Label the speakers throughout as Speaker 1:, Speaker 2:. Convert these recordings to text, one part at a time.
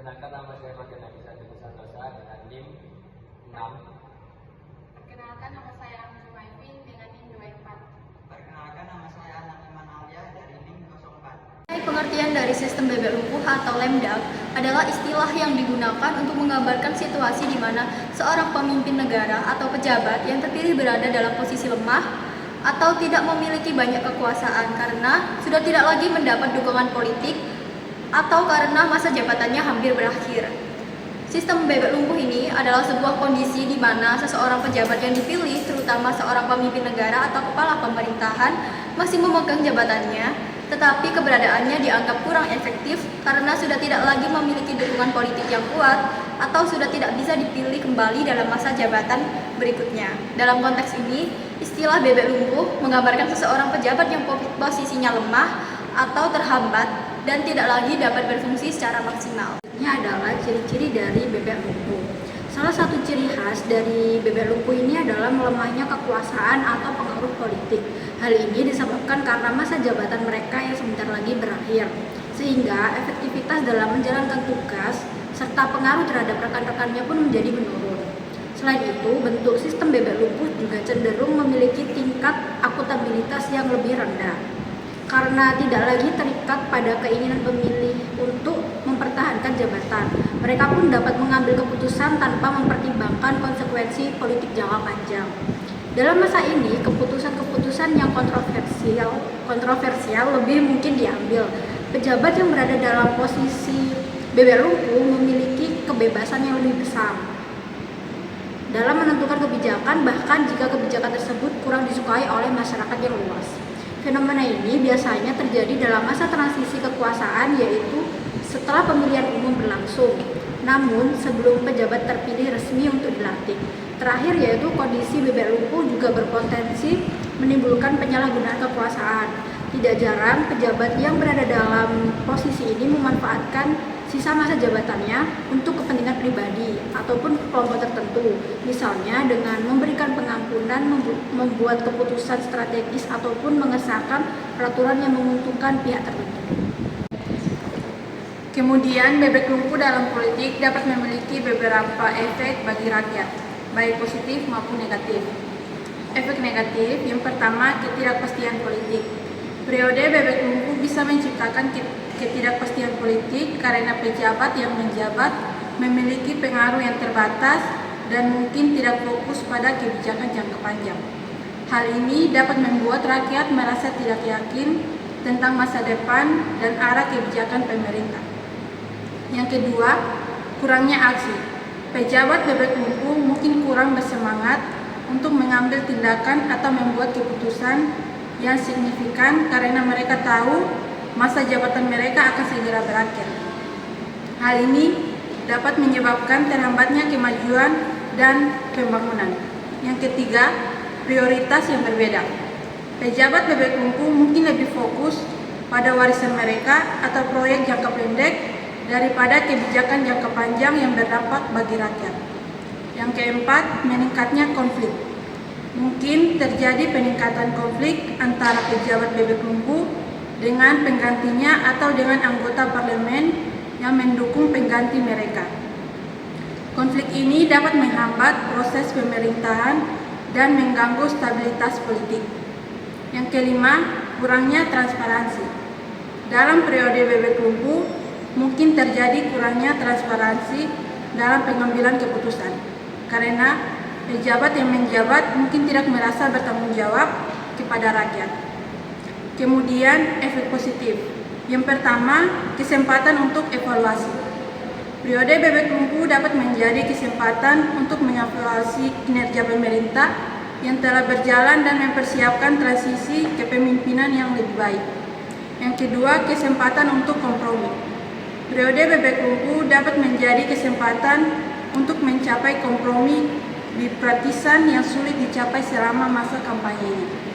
Speaker 1: Perkenalkan, nama saya Makin Nafisa Santosa dengan NIM 6.
Speaker 2: Perkenalkan, nama saya Amju Maifin dengan NIM 24.
Speaker 3: Perkenalkan, nama saya Anak Iman Alia dari NIM 04.
Speaker 4: Pengertian dari sistem bebek lumpuh atau lemdak adalah istilah yang digunakan untuk menggambarkan situasi di mana seorang pemimpin negara atau pejabat yang terpilih berada dalam posisi lemah atau tidak memiliki banyak kekuasaan karena sudah tidak lagi mendapat dukungan politik atau karena masa jabatannya hampir berakhir. Sistem bebek lumpuh ini adalah sebuah kondisi di mana seseorang pejabat yang dipilih, terutama seorang pemimpin negara atau kepala pemerintahan, masih memegang jabatannya, tetapi keberadaannya dianggap kurang efektif karena sudah tidak lagi memiliki dukungan politik yang kuat atau sudah tidak bisa dipilih kembali dalam masa jabatan berikutnya. Dalam konteks ini, istilah bebek lumpuh menggambarkan seseorang pejabat yang posisinya lemah atau terhambat dan tidak lagi dapat berfungsi secara maksimal.
Speaker 5: Ini adalah ciri-ciri dari bebek lumpuh. Salah satu ciri khas dari bebek lumpuh ini adalah melemahnya kekuasaan atau pengaruh politik. Hal ini disebabkan karena masa jabatan mereka yang sebentar lagi berakhir, sehingga efektivitas dalam menjalankan tugas serta pengaruh terhadap rekan-rekannya pun menjadi menurun. Selain itu, bentuk sistem bebek lumpuh juga cenderung memiliki tingkat akuntabilitas yang lebih rendah karena tidak lagi terikat pada keinginan pemilih untuk mempertahankan jabatan. Mereka pun dapat mengambil keputusan tanpa mempertimbangkan konsekuensi politik jangka panjang. Dalam masa ini, keputusan-keputusan yang kontroversial lebih mungkin diambil. Pejabat yang berada dalam posisi bebek lumpuh memiliki kebebasan yang lebih besar dalam menentukan kebijakan, bahkan jika kebijakan tersebut kurang disukai oleh masyarakat yang luas. Fenomena ini biasanya terjadi dalam masa transisi kekuasaan, yaitu setelah pemilihan umum berlangsung, namun sebelum pejabat terpilih resmi untuk dilantik. Terakhir, yaitu kondisi bebek lumpuh juga berpotensi menimbulkan penyalahgunaan kekuasaan. Tidak jarang pejabat yang berada dalam posisi ini memanfaatkan sisa masa jabatannya untuk kepentingan pribadi ataupun kelompok tertentu, misalnya dengan memberikan pengampunan, membuat keputusan strategis ataupun mengesahkan peraturan yang menguntungkan pihak tertentu.
Speaker 2: Kemudian, bebek lumpuh dalam politik dapat memiliki beberapa efek bagi rakyat, baik positif maupun negatif. Efek negatif yang pertama, ketidakpastian politik. Periode bebek lumpuh bisa menciptakan ketidakpastian politik karena pejabat yang menjabat memiliki pengaruh yang terbatas dan mungkin tidak fokus pada kebijakan jangka panjang. Hal ini dapat membuat rakyat merasa tidak yakin tentang masa depan dan arah kebijakan pemerintah. Yang kedua, kurangnya aksi. Pejabat bebek lumpuh mungkin kurang bersemangat untuk mengambil tindakan atau membuat keputusan yang signifikan karena mereka tahu masa jabatan mereka akan segera berakhir. Hal ini dapat menyebabkan terhambatnya kemajuan dan pembangunan. Yang ketiga, prioritas yang berbeda. Pejabat bebek lumpuh mungkin lebih fokus pada warisan mereka atau proyek jangka pendek daripada kebijakan jangka panjang yang berdampak bagi rakyat. Yang keempat, meningkatnya konflik. Mungkin terjadi peningkatan konflik antara pejabat bebek lumpuh dengan penggantinya atau dengan anggota parlemen yang mendukung pengganti mereka. Konflik ini dapat menghambat proses pemerintahan dan mengganggu stabilitas politik. Yang kelima, kurangnya transparansi. Dalam periode bebek lumpuh, mungkin terjadi kurangnya transparansi dalam pengambilan keputusan, karena pejabat yang menjabat mungkin tidak merasa bertanggung jawab kepada rakyat. Kemudian, efek positif. Yang pertama, kesempatan untuk evaluasi. Periode bebek lumpuh dapat menjadi kesempatan untuk mengevaluasi kinerja pemerintah yang telah berjalan dan mempersiapkan transisi kepemimpinan yang lebih baik. Yang kedua, kesempatan untuk kompromi. Periode bebek lumpuh dapat menjadi kesempatan untuk mencapai kompromi bipartisan yang sulit dicapai selama masa kampanye ini.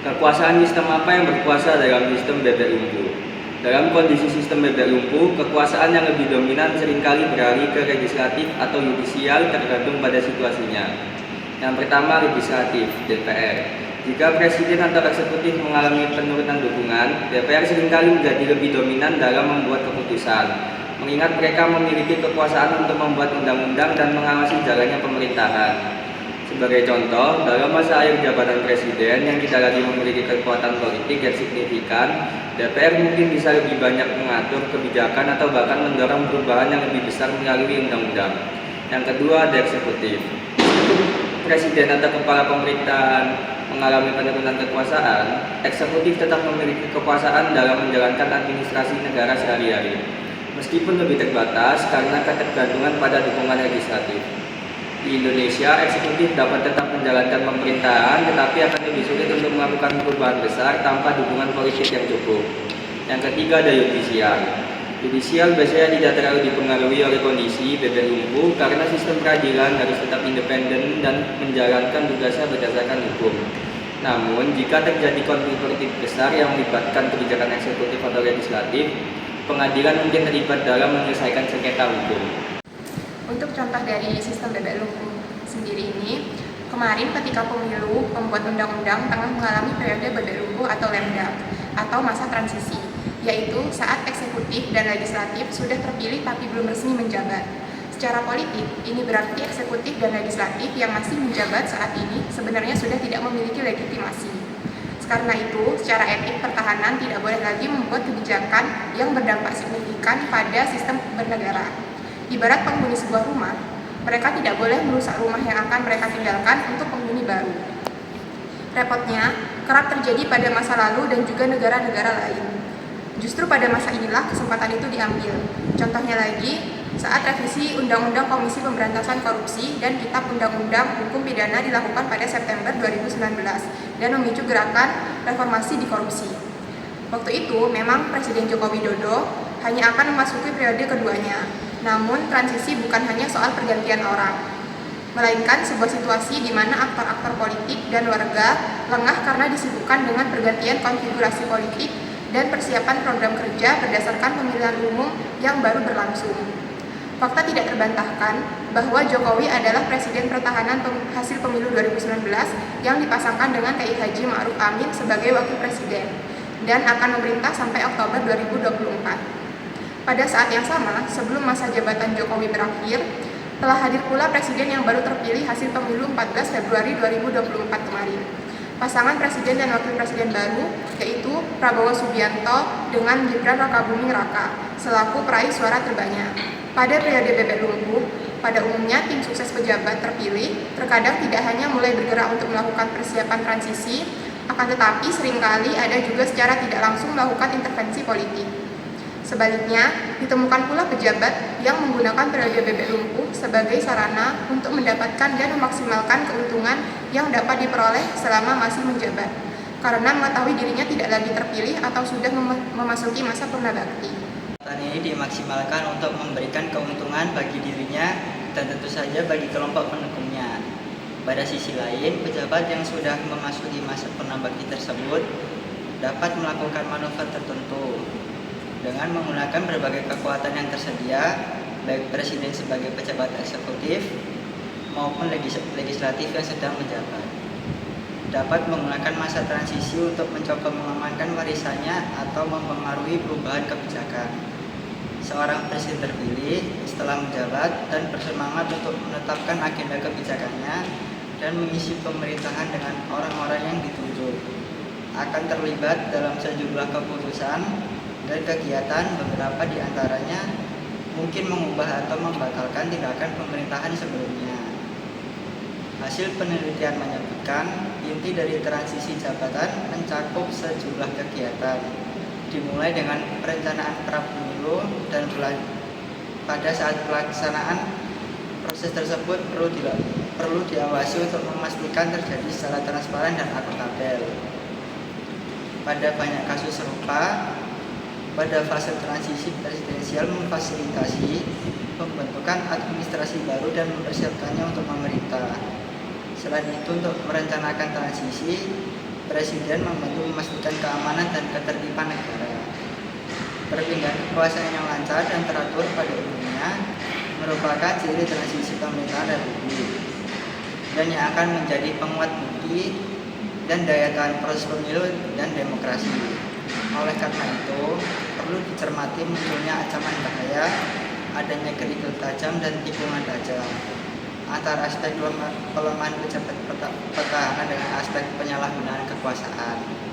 Speaker 1: Kekuasaan sistem apa yang berkuasa dalam sistem bebek lumpuh? Dalam kondisi sistem bebek lumpuh, kekuasaan yang lebih dominan seringkali beralih ke legislatif atau yudisial tergantung pada situasinya. Yang pertama, legislatif, DPR. Jika presiden atau eksekutif mengalami penurunan dukungan, DPR seringkali menjadi lebih dominan dalam membuat keputusan. mengingat mereka memiliki kekuasaan untuk membuat undang-undang dan mengawasi jalannya pemerintahan. Sebagai contoh, dalam masa akhir jabatan presiden yang tidak lagi memiliki kekuatan politik yang signifikan, DPR mungkin bisa lebih banyak mengatur kebijakan atau bahkan mendorong perubahan yang lebih besar melalui undang-undang. Yang kedua, ada eksekutif. Presiden atau kepala pemerintahan mengalami penurunan kekuasaan, eksekutif tetap memiliki kekuasaan dalam menjalankan administrasi negara sehari-hari, meskipun lebih terbatas karena ketergantungan pada dukungan legislatif. Di Indonesia, eksekutif dapat tetap menjalankan pemerintahan, tetapi akan lebih sulit untuk melakukan perubahan besar tanpa dukungan politik yang cukup. Yang ketiga, ada yudisial. Yudisial biasanya tidak terlalu dipengaruhi oleh kondisi bebek lumpuh karena sistem peradilan harus tetap independen dan menjalankan tugasnya berdasarkan hukum. Namun, jika terjadi konflik politik besar yang melibatkan kebijakan eksekutif atau legislatif, pengadilan mungkin terlibat dalam menyelesaikan sengketa hukum.
Speaker 2: Untuk contoh dari sistem bebek lumpuh sendiri ini, kemarin ketika pemilu pembuat undang-undang tengah mengalami periode bebek lumpuh atau lemdak atau masa transisi, yaitu saat eksekutif dan legislatif sudah terpilih tapi belum resmi menjabat. Secara politik, ini berarti eksekutif dan legislatif yang masih menjabat saat ini sebenarnya sudah tidak memiliki legitimasi. Karena itu, secara etik pertahanan tidak boleh lagi membuat kebijakan yang berdampak signifikan pada sistem bernegara. Ibarat penghuni sebuah rumah, mereka tidak boleh merusak rumah yang akan mereka tinggalkan untuk penghuni baru. Repotnya, kerap terjadi pada masa lalu dan juga negara-negara lain. Justru pada masa inilah kesempatan itu diambil. Contohnya lagi, saat revisi Undang-Undang Komisi Pemberantasan Korupsi dan Kitab Undang-Undang Hukum Pidana dilakukan pada September 2019 dan memicu gerakan reformasi di korupsi. Waktu itu memang Presiden Joko Widodo hanya akan memasuki periode keduanya. Namun transisi bukan hanya soal pergantian orang, melainkan sebuah situasi di mana aktor-aktor politik dan warga lengah karena disibukkan dengan pergantian konfigurasi politik dan persiapan program kerja berdasarkan pemilihan umum yang baru berlangsung. Fakta tidak terbantahkan bahwa Jokowi adalah Presiden Pertahanan hasil pemilu 2019 yang dipasangkan dengan Kiai Haji Ma'ruf Amin sebagai Wakil Presiden dan akan memerintah sampai Oktober 2024. Pada saat yang sama, sebelum masa jabatan Jokowi berakhir, telah hadir pula Presiden yang baru terpilih hasil pemilu 14 Februari 2024 kemarin. Pasangan Presiden dan Wakil Presiden baru, yaitu Prabowo Subianto dengan Gibran Rakabuming Raka, selaku peraih suara terbanyak. Pada periode bebek lumpuh, pada umumnya tim sukses pejabat terpilih terkadang tidak hanya mulai bergerak untuk melakukan persiapan transisi, akan tetapi seringkali ada juga secara tidak langsung melakukan intervensi politik. Sebaliknya, ditemukan pula pejabat yang menggunakan periode bebek lumpuh sebagai sarana untuk mendapatkan dan memaksimalkan keuntungan yang dapat diperoleh selama masih menjabat, karena mengetahui dirinya tidak lagi terpilih atau sudah memasuki masa purnabakti.
Speaker 3: Ini dimaksimalkan untuk memberikan keuntungan bagi dirinya dan tentu saja bagi kelompok pendukungnya. Pada sisi lain, pejabat yang sudah memasuki masa purnabakti tersebut dapat melakukan manuver tertentu dengan menggunakan berbagai kekuatan yang tersedia, baik presiden sebagai pejabat eksekutif maupun legislatif yang sedang menjabat. Dapat menggunakan masa transisi untuk mencoba mengamankan warisannya atau mempengaruhi perubahan kebijakan. Seorang presiden terpilih setelah menjabat dan bersemangat untuk menetapkan agenda kebijakannya dan mengisi pemerintahan dengan orang-orang yang ditunjuk, akan terlibat dalam sejumlah keputusan dan kegiatan, beberapa di antaranya mungkin mengubah atau membatalkan tindakan pemerintahan sebelumnya. Hasil penelitian menyebutkan inti dari transisi jabatan mencakup sejumlah kegiatan, dimulai dengan perencanaan pra-pemilu dan pada saat pelaksanaan proses tersebut perlu diawasi untuk memastikan terjadi secara transparan dan akuntabel. Pada banyak kasus serupa, pada fase transisi presidensial memfasilitasi pembentukan administrasi baru dan mempersiapkannya untuk memerintah. Selain itu, untuk merencanakan transisi, Presiden membantu memastikan keamanan dan ketertiban negara. Perpindahan kekuasaan yang lancar dan teratur pada umumnya merupakan ciri transisi pemerintahan republik dan yang akan menjadi penguat bukti dan daya tahan proses pemilu dan demokrasi. Oleh karena itu, perlu dicermati munculnya ancaman bahaya, adanya kerikil tajam dan tikungan tajam. Antara aspek pelemahan pejabat petahana dengan aspek penyalahgunaan kekuasaan.